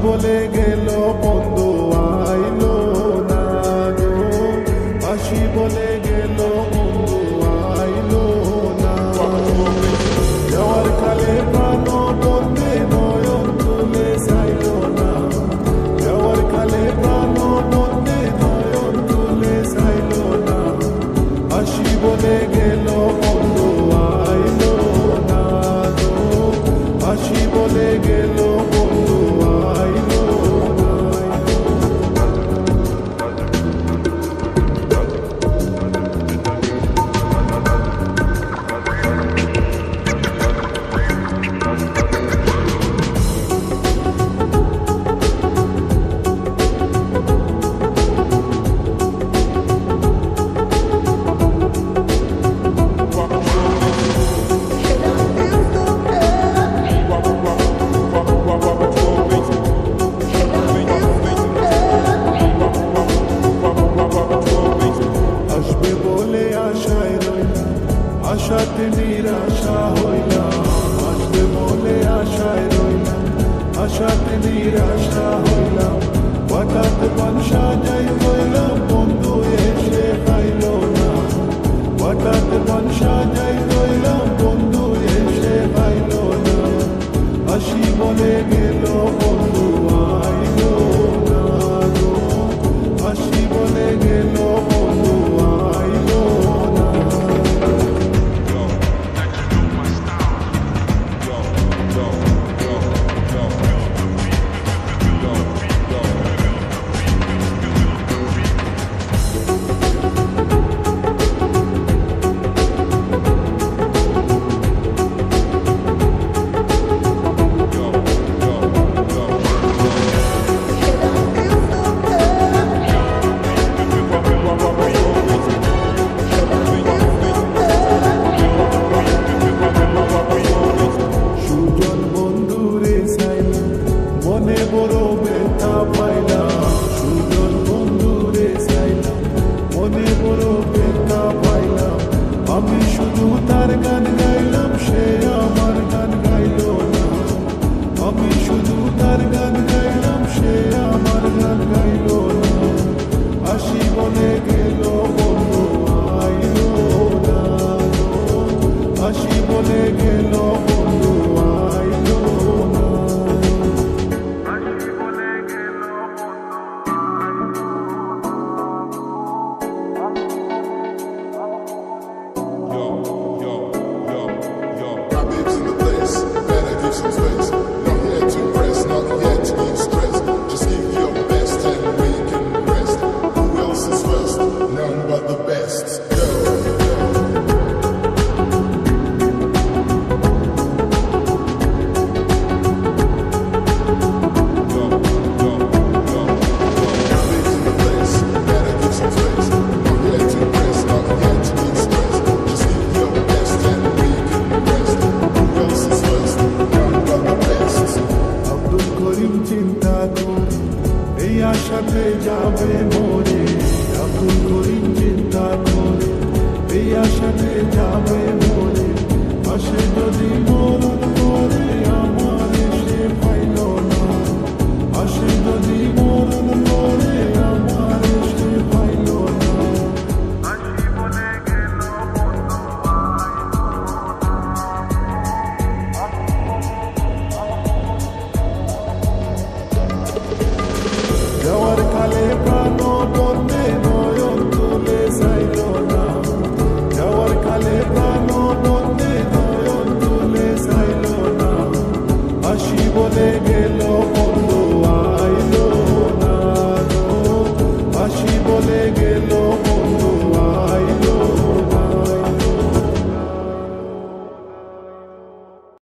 বলে গেল বন্ধু আইলো না গো, আসি বলে গেল বন্ধু আইলো না। যাওয়ার কালে প্রাণ বলতে নয়ন তুলে চাইলো না, যাওয়ার কালে প্রাণ বলতে নয়ন তুলে চাইলো না। আসি বলে গেল বন্ধু আইলো না গো, আসি বলে গেল বন্ধু আইলো না। আসবে বলে আশায় রইলাম, আশাতে নিরাশা হইলাম। আসবে বলে আশায় রইলাম, আশাতে নিরাশা হইলাম। হঠাৎ পান সাজাই হইলাম, বন্ধু এসে খাইল না। হঠাৎ পান সাজাই হইলাম, বন্ধু এসে খাইল না। আসি বলে গেল বন্ধু আইলো না গো, আসি বলে গেল বন্ধু আইলো না। সুজন বন্ধুরে চাইলাম, মনে বড় ব্যথা পাইলাম। সুজন বন্ধুরে চাইলাম, মনে বড় ব্যথা পাইলাম। আমি শুধু তার গান গাইলাম, সে আমার গান গাইল না। আমি শুধু তার গান গাইলাম, সে আমার গান গাইল না। আসি বলে গেল বন্ধু আইলো না গো, আসি বলে গেল বন্ধু আইলো না। Rabbits in the place, better give some space. Not here to impress, not here to be stressed. Just give your best and we can rest. Who else is first? None but the best. Go. Rabbits in the place, better give some space. Not here to impress, not here to be stressed. Just give your best and we can rest. Who else is first? None but the best. Abdul Karim চিন্তা করে এই আশাতে যাবে মরে। আব্দুল করিম চিন্তা করে এই আশাতে যাবে মরে। আসে যদি মরণ করে আমার এসে পাইল না, আসে যদি